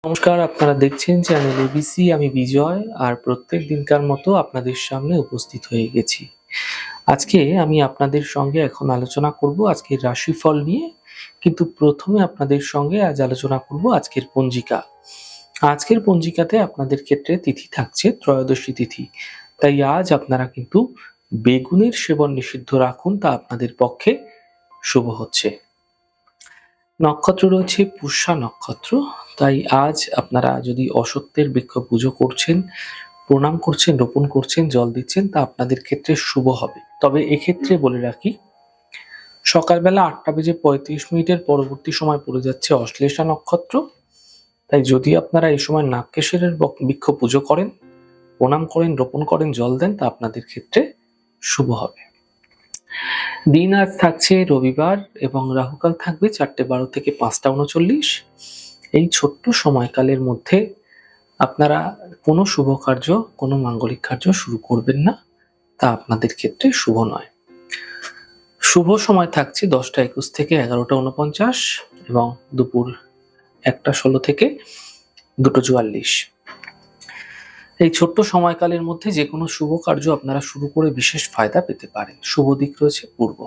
নমস্কার, আপনারা দেখছেন চ্যানেল এবিসি। আমি বিজয়, আর প্রত্যেক দিনকার মতো আপনাদের সামনে উপস্থিত হয়ে গেছি। আজকে আমি আপনাদের সঙ্গে এখন আলোচনা করব আজকের রাশিফল নিয়ে। কিন্তু প্রথমে আপনাদের সঙ্গে আজ আলোচনা করব আজকের পঞ্জিকা। আজকের পঞ্জিকাতে আপনাদের ক্ষেত্রে তিথি থাকছে ত্রয়োদশী তিথি। তাই আজ আপনারা কিন্তু বেগুনের সেবন নিষিদ্ধ রাখুন, তা আপনাদের পক্ষে শুভ হচ্ছে। নক্ষত্র রয়েছে পুষ্যা নক্ষত্র। তাই আজ আপনারা যদি অসত্যের বৃক্ষ পুজো করছেন, প্রণাম করছেন, রোপণ করছেন, জল দিচ্ছেন, তা আপনাদের ক্ষেত্রে শুভ হবে। তবে এক্ষেত্রে বলে রাখি, সকালবেলা 8:35 পরবর্তী সময় পড়ে যাচ্ছে অশ্লেষা নক্ষত্র। তাই যদি আপনারা এই সময় নাগকেশরের বৃক্ষ পুজো করেন, প্রণাম করেন, রোপণ করেন, জল দেন, তা আপনাদের ক্ষেত্রে শুভ হবে। দিন আজ থাকছে রবিবার এবং রাহুকাল থাকবে 4:12 থেকে 5:39। এই ছোট্ট সময়কালের মধ্যে আপনারা কোনো শুভ কার্য, কোনো মাঙ্গলিক কার্য শুরু করবেন না, তা আপনাদের ক্ষেত্রে শুভ নয়। শুভ সময় থাকছে 10:21 থেকে 11:49 এবং দুপুর 1:16 থেকে 2:44। এই ছোট্ট সময়কালের মধ্যে যে কোনো শুভ কার্য আপনারা শুরু করে বিশেষ ফায়দা পেতে পারেন। শুভ দিক রয়েছে পূর্ব।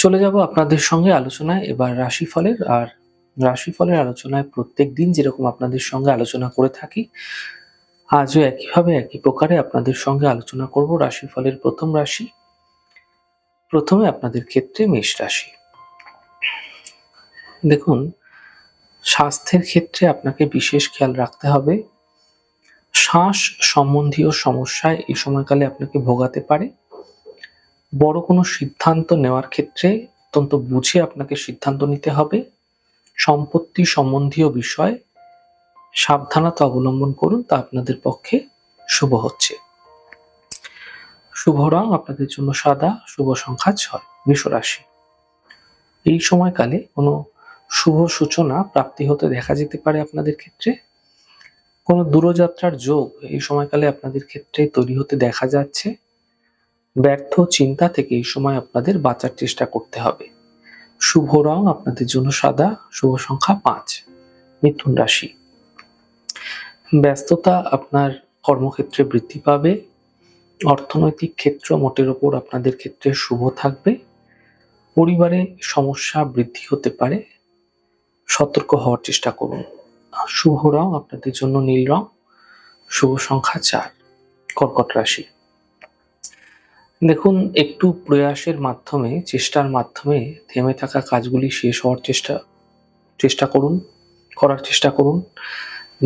চলে যাব আপনাদের সঙ্গে আলোচনায় এবার রাশিফলের। আর রাশিফলের আলোচনায় প্রত্যেক দিন যেরকম আপনাদের সঙ্গে আলোচনা করে থাকি, আজও একইভাবে একই প্রকারে আপনাদের সঙ্গে আলোচনা করব রাশিফলের প্রথম রাশি। প্রথমে আপনাদের ক্ষেত্রে মেষ রাশি। দেখুন, স্বাস্থ্যের ক্ষেত্রে আপনাকে বিশেষ খেয়াল রাখতে হবে। শ্বাস সম্বন্ধীয় সমস্যায় এই সময়কালে আপনাকে ভোগাতে পারে। বড় কোনো সিদ্ধান্ত নেওয়ার ক্ষেত্রে অত্যন্ত বুঝে আপনাকে সিদ্ধান্ত নিতে হবে। সম্পত্তি সম্বন্ধীয় বিষয় সাবধানতা অবলম্বন করুন, তা আপনাদের পক্ষে শুভ হচ্ছে। শুভ রং আপনাদের জন্য সাদা, শুভ সংখ্যা 6। বৃষ রাশি। এই সময়কালে কোনো শুভ সূচনা প্রাপ্তি হতে দেখা যেতে পারে আপনাদের ক্ষেত্রে। কোনো দূরযাত্রার যোগ এই সময়কালে আপনাদের ক্ষেত্রে তৈরি হতে দেখা যাচ্ছে। ব্যর্থ চিন্তা থেকে এই সময় আপনাদের বাঁচার চেষ্টা করতে হবে। শুভ রং আপনাদের জন্য সাদা, শুভ সংখ্যা 5। মিথুন রাশি। ব্যস্ততা আপনার কর্মক্ষেত্রে বৃদ্ধি পাবে। অর্থনৈতিক ক্ষেত্র মোটের ওপর আপনাদের ক্ষেত্রে শুভ থাকবে। পরিবারে সমস্যা বৃদ্ধি হতে পারে, সতর্ক হওয়ার চেষ্টা করুন। শুভ রং আপনাদের জন্য নীল রং, শুভ সংখ্যা 4। কর্কট রাশি। দেখুন, একটু প্রয়াসের মাধ্যমে, চেষ্টার মাধ্যমে থেমে থাকা কাজগুলি শেষ হওয়ার করার চেষ্টা করুন।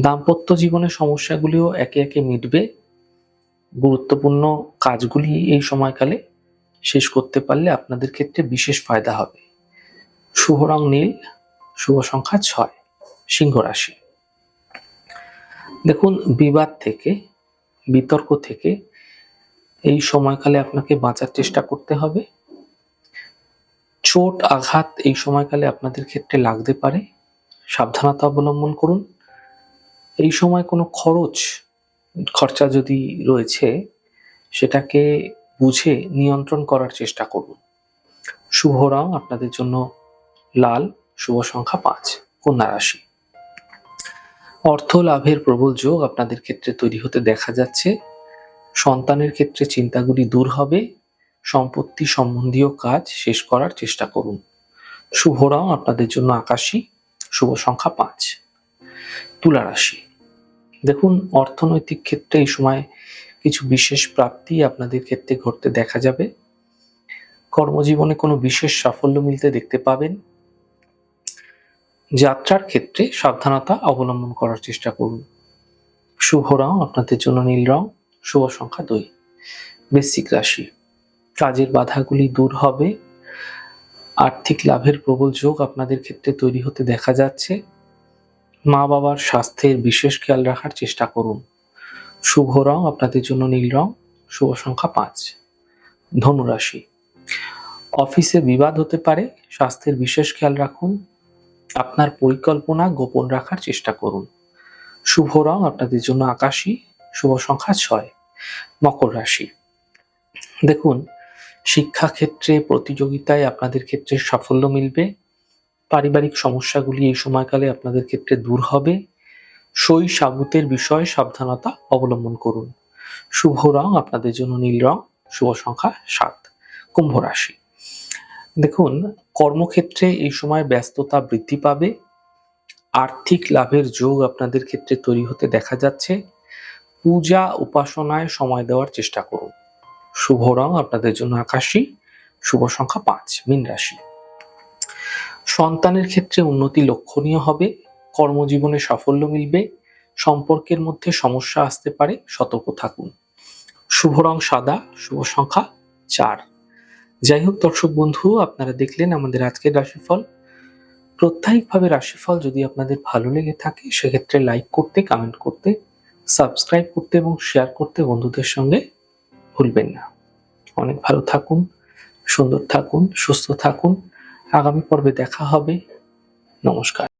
দাম্পত্য জীবনের সমস্যাগুলিও একে একে মিটবে। গুরুত্বপূর্ণ কাজগুলি এই সময়কালে শেষ করতে পারলে আপনাদের ক্ষেত্রে বিশেষ ফায়দা হবে। শুভ রং নীল, শুভ সংখ্যা 6। সিংহ রাশি। দেখুন, বিবাদ থেকে, বিতর্ক থেকে এই সময়কালে আপনাকে বাঁচার চেষ্টা করতে হবে। চোট আঘাত এই সময়কালে আপনাদের ক্ষেত্রে লাগতে পারে, সাবধানতা অবলম্বন করুন। এই সময় কোনো খরচা যদি রয়েছে, সেটাকে বুঝে নিয়ন্ত্রণ করার চেষ্টা করুন। শুভ রং আপনাদের জন্য লাল, শুভ সংখ্যা 5। কন্যা রাশি। অর্থ লাভের প্রবল যোগ আপনাদের ক্ষেত্রে তৈরি হতে দেখা যাচ্ছে। সন্তানের ক্ষেত্রে চিন্তাগুলি দূর হবে। সম্পত্তি সম্বন্ধীয় কাজ শেষ করার চেষ্টা করুন। শুভ রং আপনাদের জন্য আকাশী, শুভ সংখ্যা 5। তুলা রাশি। দেখুন, অর্থনৈতিক ক্ষেত্রে এই সময় কিছু বিশেষ প্রাপ্তি আপনাদের ক্ষেত্রে ঘটতে দেখা যাবে। কর্মজীবনে কোনো বিশেষ সাফল্য মিলতে দেখতে পাবেন। যাত্রার ক্ষেত্রে সাবধানতা অবলম্বন করার চেষ্টা করুন। শুভ রং আপনাদের জন্য নীল রং, শুভ সংখ্যা 2। বৃশ্চিক রাশি। কাজের বাধাগুলি দূর হবে। আর্থিক লাভের প্রবল যোগ আপনাদের ক্ষেত্রে তৈরি হতে দেখা যাচ্ছে। মা বাবার স্বাস্থ্যের বিশেষ খেয়াল রাখার চেষ্টা করুন। শুভ রং আপনাদের জন্য নীল রং, শুভ সংখ্যা 5। ধনু রাশি। অফিসে বিবাদ হতে পারে, স্বাস্থ্যের বিশেষ খেয়াল রাখুন। আপনার পরিকল্পনা গোপন রাখার চেষ্টা করুন। শুভ রং আপনাদের জন্য আকাশী, শুভ সংখ্যা 6। মকর রাশি। দেখুন, শিক্ষাক্ষেত্রে প্রতিযোগিতায় আপনাদের ক্ষেত্রে সাফল্য মিলবে। পারিবারিক সমস্যাগুলি এই সময়কালে আপনাদের ক্ষেত্রে দূর হবে। সই সাবুতের বিষয়ে সাবধানতা অবলম্বন করুন। শুভ রং আপনাদের জন্য নীল রং, শুভ সংখ্যা 7। কুম্ভ রাশি, দেখুন কর্মক্ষেত্রে এই সময় ব্যস্ততা বৃদ্ধি পাবে। আর্থিক লাভের যোগ আপনাদের ক্ষেত্রে তৈরি হতে দেখা যাচ্ছে। পূজা উপাসনায় সময় দেওয়ার চেষ্টা করুন। শুভ রং আপনাদের জন্য আকাশী, শুভ সংখ্যা 5। মীন রাশি, সন্তানের ক্ষেত্রে উন্নতি লক্ষণীয় হবে। কর্মজীবনে সাফল্য মিলবে। সম্পর্কের মধ্যে সমস্যা আসতে পারে, সতর্ক থাকুন। শুভ রং সাদা, শুভ সংখ্যা 4। যাই হোক দর্শক বন্ধু, আপনারা দেখলেন আমাদের আজকের রাশিফল। প্রত্যায়িকভাবে রাশিফল যদি আপনাদের ভালো লেগে থাকে সেক্ষেত্রে লাইক করতে, কমেন্ট করতে, সাবস্ক্রাইব করতে এবং শেয়ার করতে বন্ধুদের সঙ্গে ভুলবেন না। অনেক ভালো থাকুন, সুন্দর থাকুন, সুস্থ থাকুন। আগামী পর্বে দেখা হবে। নমস্কার।